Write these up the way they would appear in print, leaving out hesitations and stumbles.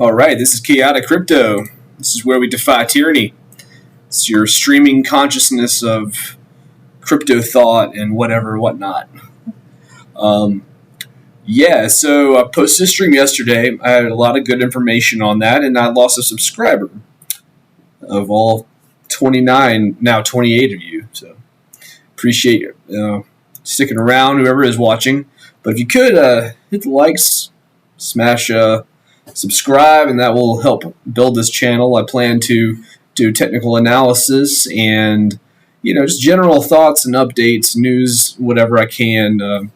All right, this is Chaotic Crypto. This is where we defy tyranny. It's your streaming consciousness of crypto thought and whatnot. So I posted a stream yesterday. I had a lot of good information on that, and I lost a subscriber of all 29, now 28 of you. So appreciate you sticking around, whoever is watching. But if you could, hit the likes, smash subscribe, and that will help build this channel. I plan to do technical analysis and, just general thoughts and updates, news, whatever I can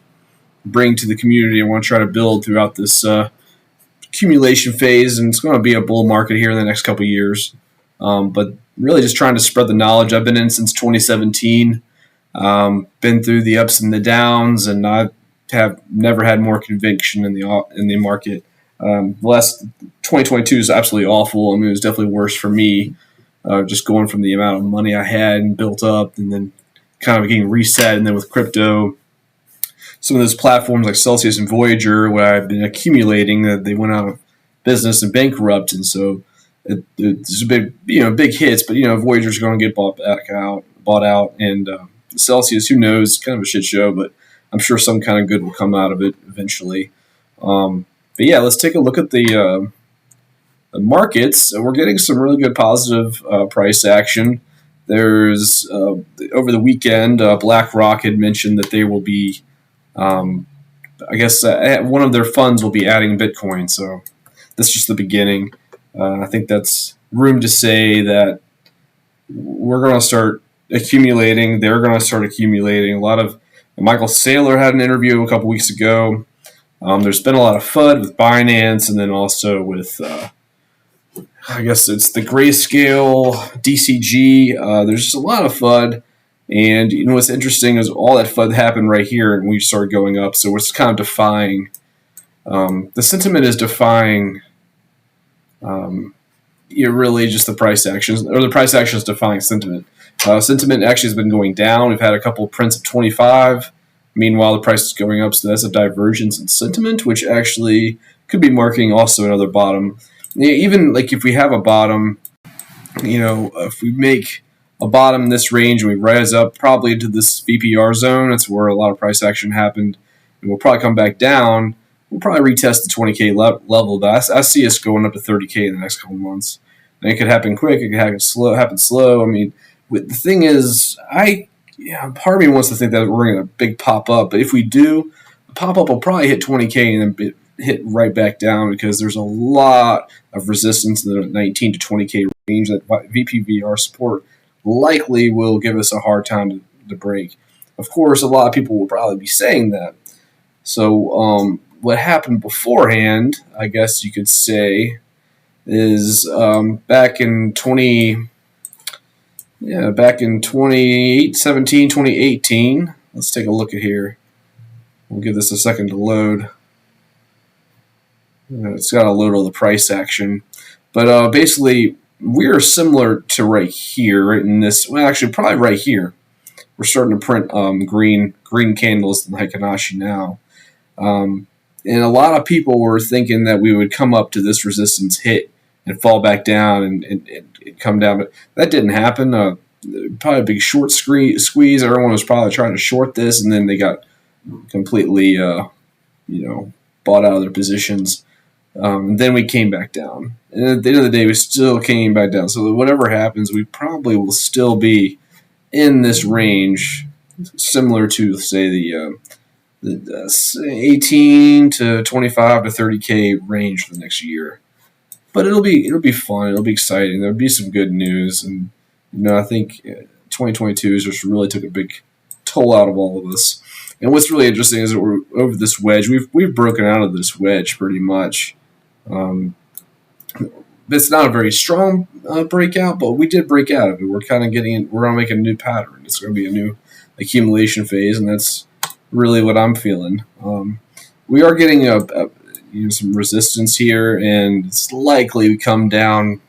bring to the community. I want to try to build throughout this accumulation phase, and it's going to be a bull market here in the next couple of years. But really just trying to spread the knowledge. I've been in since 2017, been through the ups and the downs, and I have never had more conviction in the market. Last 2022 is absolutely awful. I mean, it was definitely worse for me, just going from the amount of money I had and built up, and then kind of getting reset. And then with crypto, some of those platforms like Celsius and Voyager, where I've been accumulating, that they went out of business and bankrupt, and so it's a big hits. But Voyager's going to get bought out, and Celsius, who knows, kind of a shit show, but I'm sure some kind of good will come out of it eventually. But yeah, let's take a look at the markets. We're getting some really good positive price action. There's over the weekend, Blackrock had mentioned that they will be, one of their funds will be adding Bitcoin. So that's just the beginning. I think that's room to say that we're going to start accumulating. They're going to start accumulating. A lot of Michael Saylor had an interview a couple weeks ago. There's been a lot of FUD with Binance, and then also with, I guess it's the Grayscale, DCG. There's just a lot of FUD. And what's interesting is all that FUD happened right here, and we started going up. So it's kind of defying. The sentiment is defying. Really just the price actions, or the price actions defying sentiment. Sentiment actually has been going down. We've had a couple of prints of 25. Meanwhile, the price is going up, so that's a divergence in sentiment, which actually could be marking also another bottom. Even like if we have a bottom, if we make a bottom in this range and we rise up probably into this VPR zone, that's where a lot of price action happened, and we'll probably come back down. We'll probably retest the 20K level, but I see us going up to 30K in the next couple months. And it could happen quick, it could happen slow. I mean, the thing is, part of me wants to think that we're going to big pop up, but if we do, the pop up will probably hit 20K and then hit right back down, because there's a lot of resistance in the 19 to 20K range that VPVR support likely will give us a hard time to break. Of course, a lot of people will probably be saying that. So what happened beforehand, I guess you could say, is back in 2017, 2018. Let's take a look at here. We'll give this a second to load. It's got to load all the price action. But basically, we're similar to right here, right in this. Well, actually, probably right here. We're starting to print green candles in Hikanashi now. And a lot of people were thinking that we would come up to this resistance hit and fall back down and come down. But that didn't happen. Probably a big short squeeze. Everyone was probably trying to short this, and then they got completely, bought out of their positions. Then we came back down. And at the end of the day, we still came back down. So whatever happens, we probably will still be in this range, similar to, say, the 18 to 25 to 30K range for the next year. But it'll be fun. It'll be exciting. There'll be some good news, and I think 2022 just really took a big toll out of all of us. And what's really interesting is that we're over this wedge. We've broken out of this wedge pretty much. It's not a very strong breakout, but we did break out of it. We're kind of we're going to make a new pattern. It's going to be a new accumulation phase, and that's really what I'm feeling. We are getting some resistance here, and it's likely to come down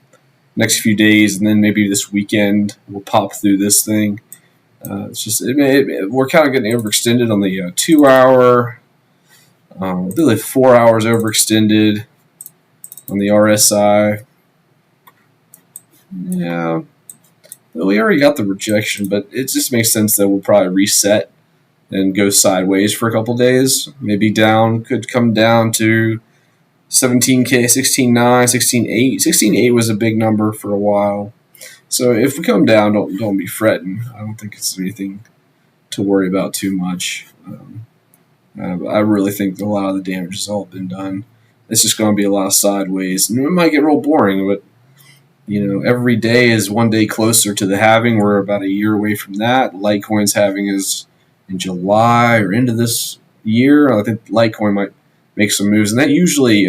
next few days, and then maybe this weekend we'll pop through this thing. It's just we're kind of getting overextended on the 2 hour, really 4 hours overextended. On the RSI, yeah, well, we already got the rejection, but it just makes sense that we'll probably reset and go sideways for a couple days. Maybe down, could come down to 17K, 16.9, 16.8. 16.8 was a big number for a while. So if we come down, don't be fretting. I don't think it's anything to worry about too much. I really think a lot of the damage has all been done. It's just going to be a lot of sideways. And it might get real boring, but every day is one day closer to the halving. We're about a year away from that. Litecoin's halving is in July or into this year. I think Litecoin might make some moves, and that usually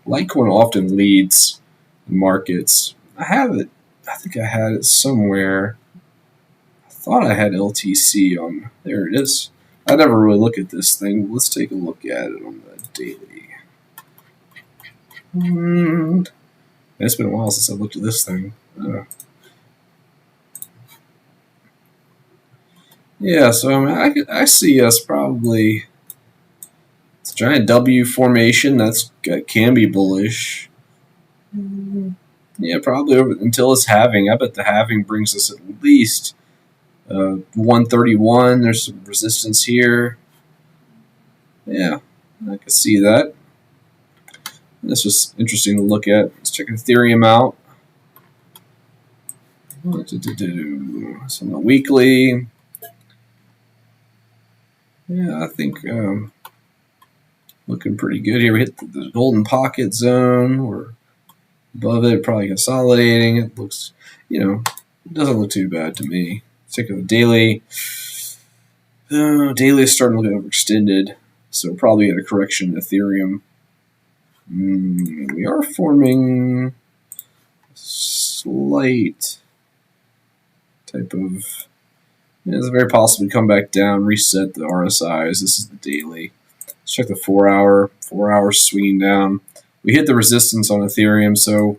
Litecoin often leads markets. I have it. I think I had it somewhere. I thought I had LTC on. There it is. I never really look at this thing. Let's take a look at it on the daily. It's been a while since I looked at this thing. Yeah, so I see us probably. It's a giant W formation. That can be bullish. Yeah, probably until it's halving. I bet the halving brings us at least 131. There's some resistance here. Yeah, I can see that. This was interesting to look at. Let's check Ethereum out. So on the weekly. Yeah, I think looking pretty good here. We hit the golden pocket zone. We're above it, probably consolidating. It looks, it doesn't look too bad to me. Let's take a daily. Daily is starting to look overextended, so probably get a correction in Ethereum. We are forming slight type of. It's very possible to come back down, reset the RSIs. This is the daily. Let's check the 4 hour. 4 hours swinging down. We hit the resistance on Ethereum, so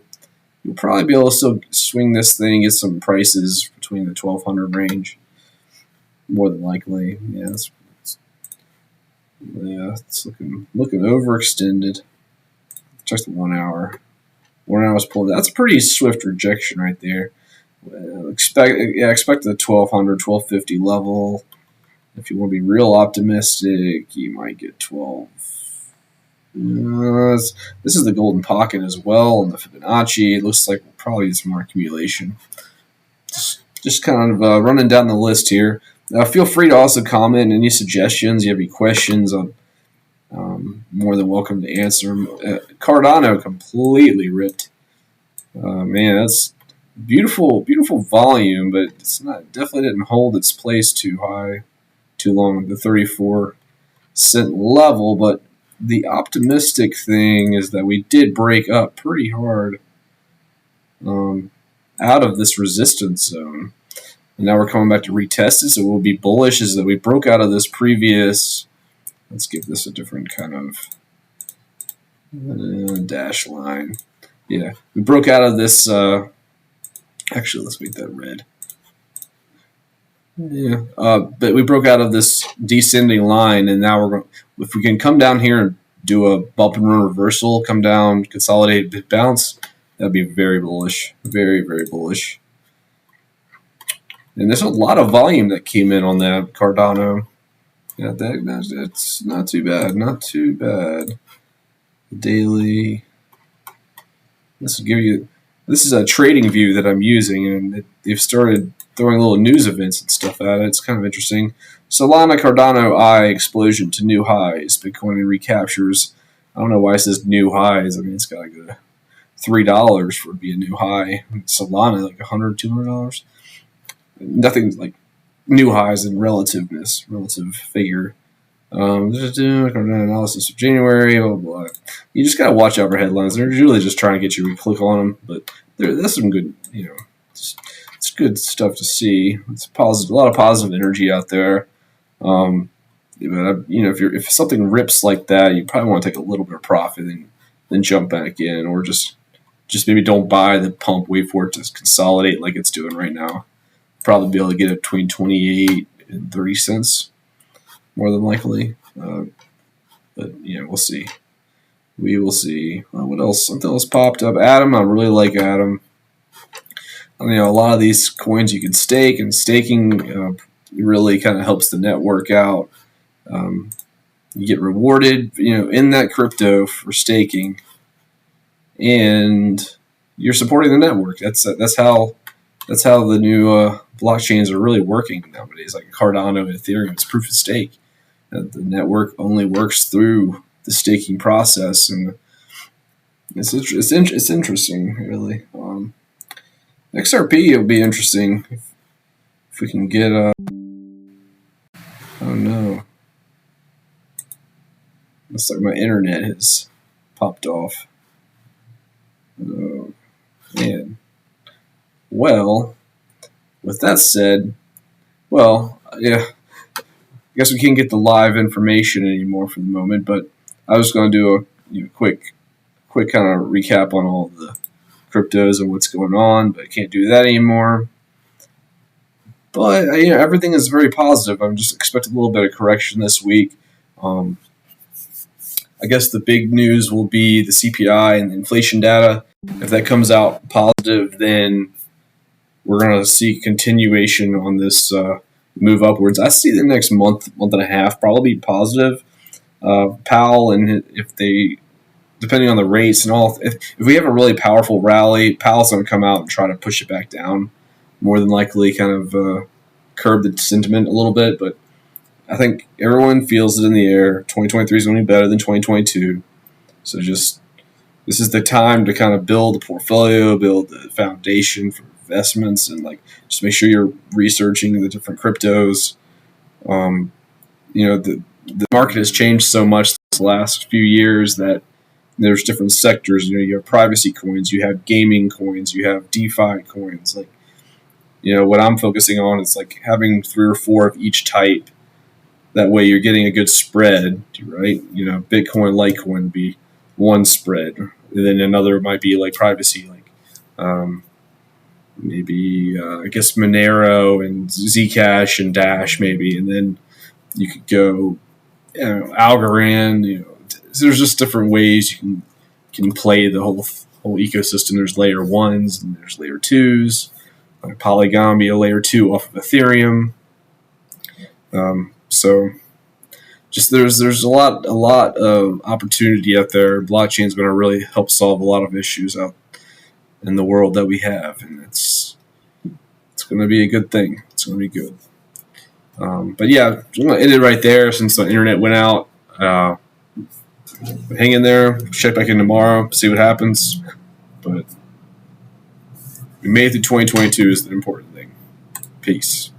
you'll probably be able to still swing this thing, get some prices between the 1200 range. More than likely, yeah. It's looking overextended. Check the 1 hour. 1 hour's pulled. That's a pretty swift rejection right there. Expect the 1200, 1250 level. If you want to be real optimistic, you might get 12. This is the golden pocket as well, and the Fibonacci. It looks like we'll probably get some more accumulation. Just kind of running down the list here. Feel free to also comment any suggestions. You have any questions? I'm more than welcome to answer them. Cardano completely ripped. Man, that's beautiful volume, but it's definitely didn't hold its place too high, too long. The 34-cent level, but the optimistic thing is that we did break up pretty hard out of this resistance zone. And now we're coming back to retest it, so we'll be bullish is that we broke out of this previous. Let's give this a different kind of dash line. Yeah, we broke out of this. Actually, let's make that red. Yeah, but we broke out of this descending line, and now we're going. If we can come down here and do a bump and run reversal, come down, consolidate, bounce, that'd be very bullish, very, very bullish. And there's a lot of volume that came in on that Cardano. Yeah, that's not too bad, not too bad. Daily. This will give you. This is a trading view that I'm using, and they've started throwing little news events and stuff at it. It's kind of interesting. Solana Cardano I explosion to new highs. Bitcoin and recaptures. I don't know why it says new highs. I mean, it's got like $3 for it to be a new high. Solana like $100, $200. Nothing like new highs in relative figure. Analysis of January. Blah, blah, blah. You just gotta watch out for headlines. They're usually just trying to get you to click on them, but there's some good, it's good stuff to see. It's positive, a lot of positive energy out there. But if something rips like that, you probably want to take a little bit of profit and then jump back in, or just maybe don't buy the pump. Wait for it to consolidate like it's doing right now. Probably be able to get it between 28 and 30 cents, more than likely. But we'll see. We will see. What else? Something else popped up. Atom. I really like Atom. A lot of these coins you can stake, and staking really kind of helps the network out. You get rewarded, in that crypto for staking, and you're supporting the network. That's how the new blockchains are really working nowadays. Like Cardano and Ethereum, it's proof of stake. The network only works through the staking process, and it's interesting, really. XRP will be interesting if we can get. Oh no! Looks like my internet has popped off. Oh man. Well, with that said, yeah, I guess we can't get the live information anymore for the moment. But I was going to do a quick kind of recap on all the cryptos and what's going on, but I can't do that anymore. But everything is very positive. I'm just expecting a little bit of correction this week. I guess the big news will be the CPI and the inflation data. If that comes out positive, then we're going to see continuation on this move upwards. I see the next month and a half probably be positive. Powell, and if they, depending on the rates and all, if we have a really powerful rally, Powell's going to come out and try to push it back down. More than likely, kind of curb the sentiment a little bit, but I think everyone feels it in the air. 2023 is going to be better than 2022. So this is the time to kind of build a portfolio, build the foundation for investments, and just make sure you're researching the different cryptos. The market has changed so much this last few years that there's different sectors. You have privacy coins, you have gaming coins, you have DeFi coins. What I'm focusing on is having 3 or 4 of each type. That way you're getting a good spread, right? Bitcoin, Litecoin would be one spread. And then another might be privacy, maybe I guess Monero and Zcash and Dash maybe. And then you could go, Algorand. There's just different ways you can play the whole ecosystem. There's layer 1s and there's layer 2s. Polygon be a layer 2 off of Ethereum. So just there's a lot of opportunity out there. Blockchain is going to really help solve a lot of issues out in the world that we have, and it's going to be a good thing. It's going to be good. But yeah, I'm going to end it right there since the internet went out. Hang in there. Check back in tomorrow. See what happens. But we made it through 2022 is the important thing. Peace.